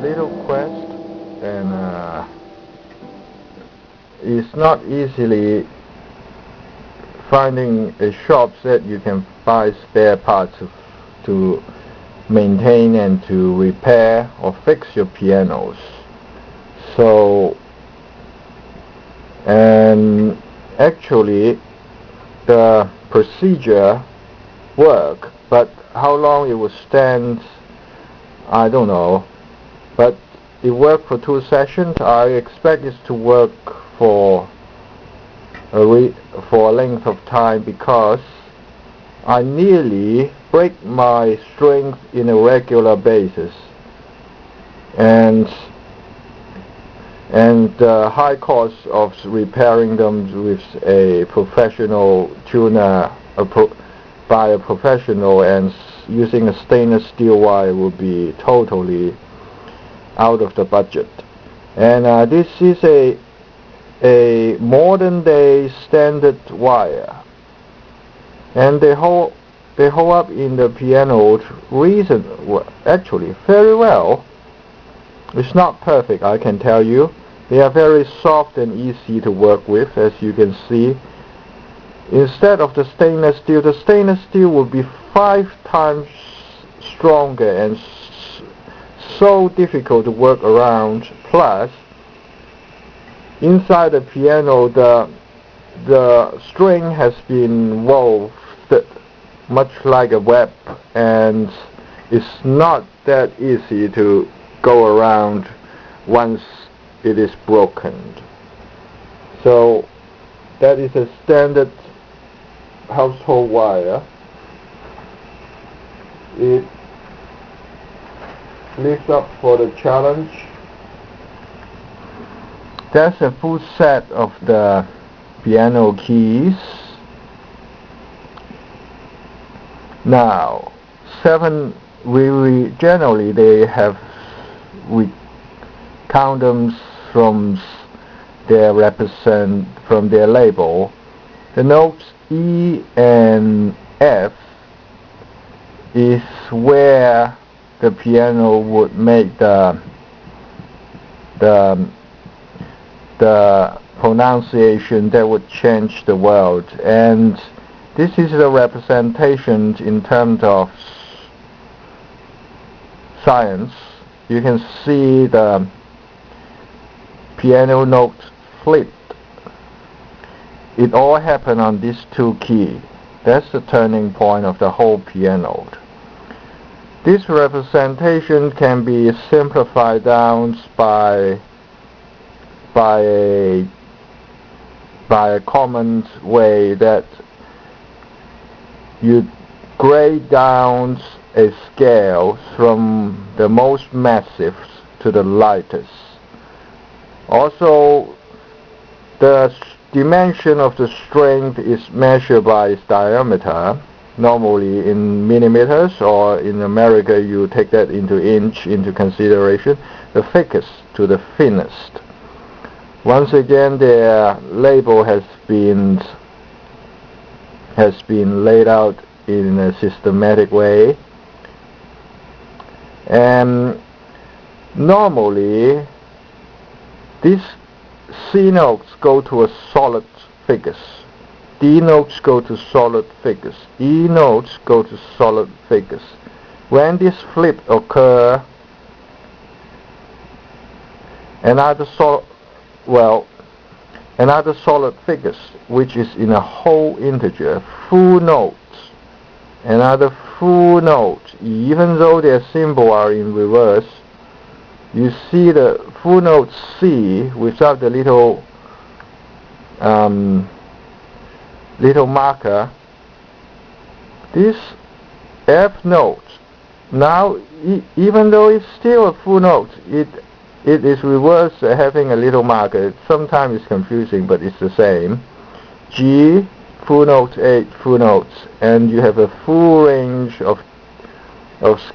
little quest, and it's not easily finding a shop that you can buy spare parts to maintain and to repair or fix your pianos. So, and actually the procedure work, but how long it will stand, I don't know. But it worked for 2 sessions. I expect it to work for a length of time, because I nearly break my strings in a regular basis, and the high cost of repairing them with a professional tuner, by a professional, and using a stainless steel wire would be totally out of the budget. And this is a modern day standard wire, and they hold up in the piano actually very well. It's not perfect, I can tell you. They are very soft and easy to work with, as you can see. Instead of the stainless steel will be 5 times stronger and so difficult to work around. Plus, inside the piano, the string has been woven much like a web, and it's not that easy to go around once it is broken. So that is a standard household wire. It lives up for the challenge. That's a full set of the piano keys. Now, 7, we generally we count them from their label. The notes E and F is where the piano would make the pronunciation that would change the world, and this is the representation in terms of science. You can see the piano note flipped. It all happened on these 2 keys. That's the turning point of the whole piano. This representation can be simplified down by a common way, that you grade down a scale from the most massive to the lightest. Also, the dimension of the string is measured by its diameter, normally in millimeters, or in America you take that into consideration, the thickest to the thinnest. Once again, their label has been laid out in a systematic way, and normally these C notes go to a solid figures, D notes go to solid figures, E notes go to solid figures. When this flip occur, another solid figures, which is in a whole integer, full notes, another full note, even though their symbol are in reverse. You see the full note C without the little marker. This F note, now even though it's still a full note, it is reversed, having a little marker. Sometimes it's confusing, but it's the same. G, full notes, 8 full notes, and you have a full range of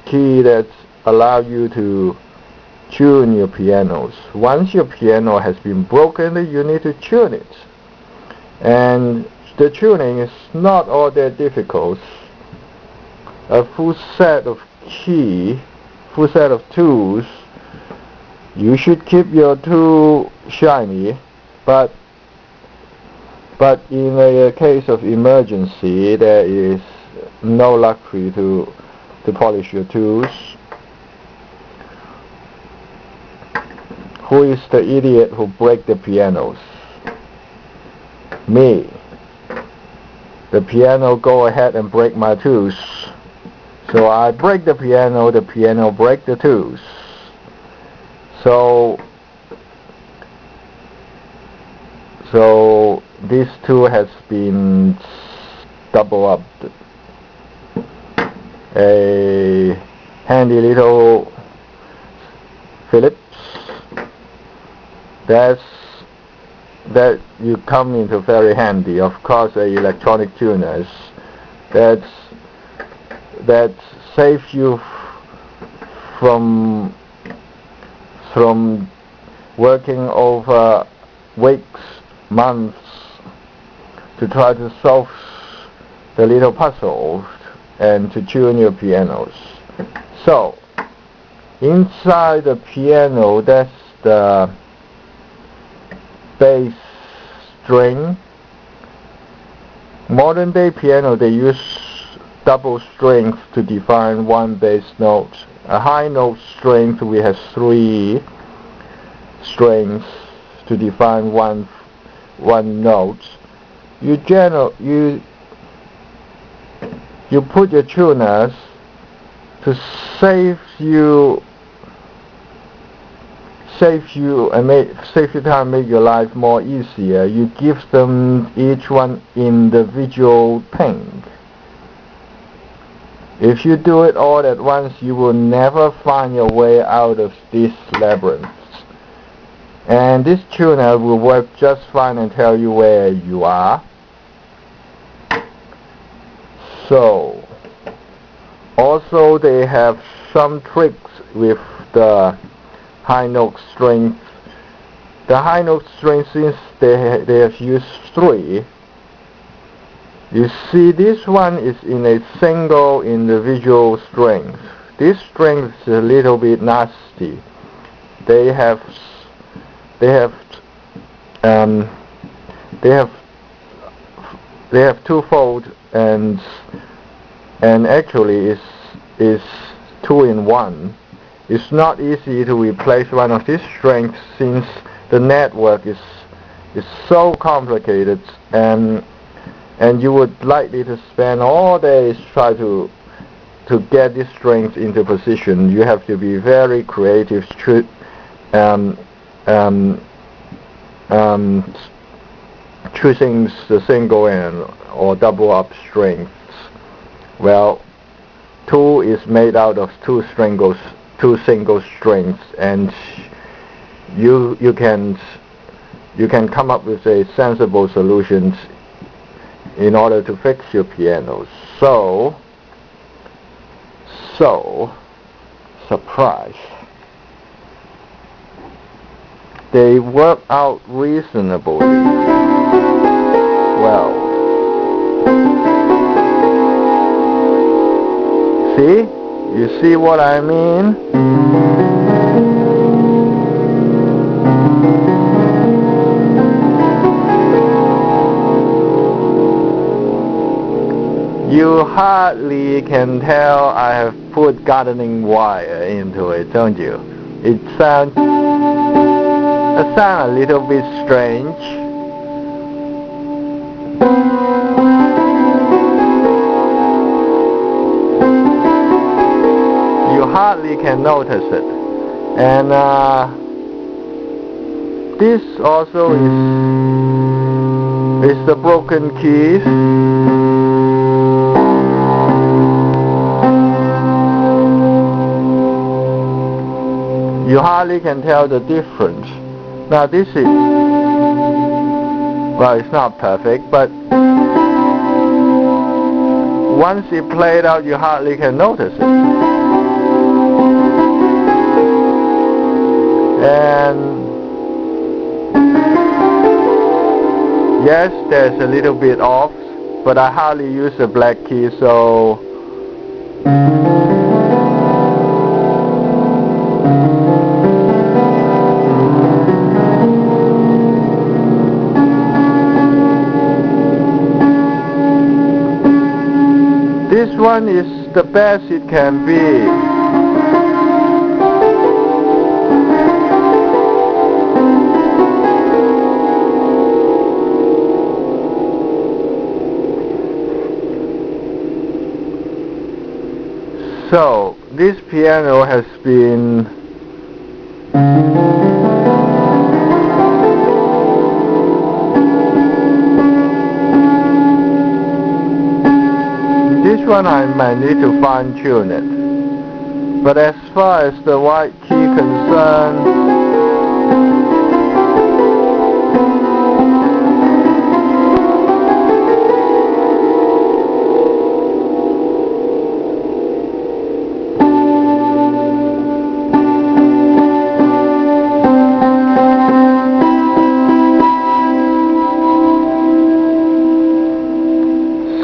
key that allow you to tune your pianos. Once your piano has been broken, you need to tune it, and the tuning is not all that difficult. A full set of tools You should keep your tool shiny, but in a case of emergency, there is no luxury to polish your tools. Who is the idiot who break the pianos? Me. The piano go ahead and break my tools. So I break the piano break the tools. So this tool has been double up. A handy little Phillips that you come into very handy. Of course, electronic tuners that saves you from working over weeks, months to try to solve the little puzzles and to tune your pianos. So inside the piano, that's the bass string. Modern day piano, they use double strings to define one bass note. A high note string, we have 3 strings to define one note. You put your tuners to save you time, make your life more easier. You give them each one individual ping. If you do it all at once, you will never find your way out of this labyrinth. And this tuner will work just fine and tell you where you are. So, also they have some tricks with the high note strings. The high note strings, since they have used 3, you see this one is in a single individual string. This string is a little bit nasty. They have twofold and actually is 2 in 1. It's not easy to replace one of these strings since the network is so complicated, and you would likely to spend all days try to get these strings into position. You have to be very creative, choosing the single and or double up strings. Well, 2 is made out of 2 single strings, and you can come up with a sensible solutions in order to fix your pianos. So surprise, they work out reasonably well. See? You see what I mean? You hardly can tell I have put gardening wire into it, don't you? It sounds a little bit strange. You hardly can notice it. And this also is the broken keys. You hardly can tell the difference. Now this is, well, it's not perfect, but once it played out, you hardly can notice it. And yes, there's a little bit off, but I hardly use the black key, so one is the best it can be. So, this piano has been this one I might need to fine-tune it. But as far as the white key concerned,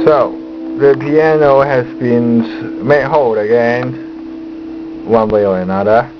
so, the piano has been made whole again, one way or another.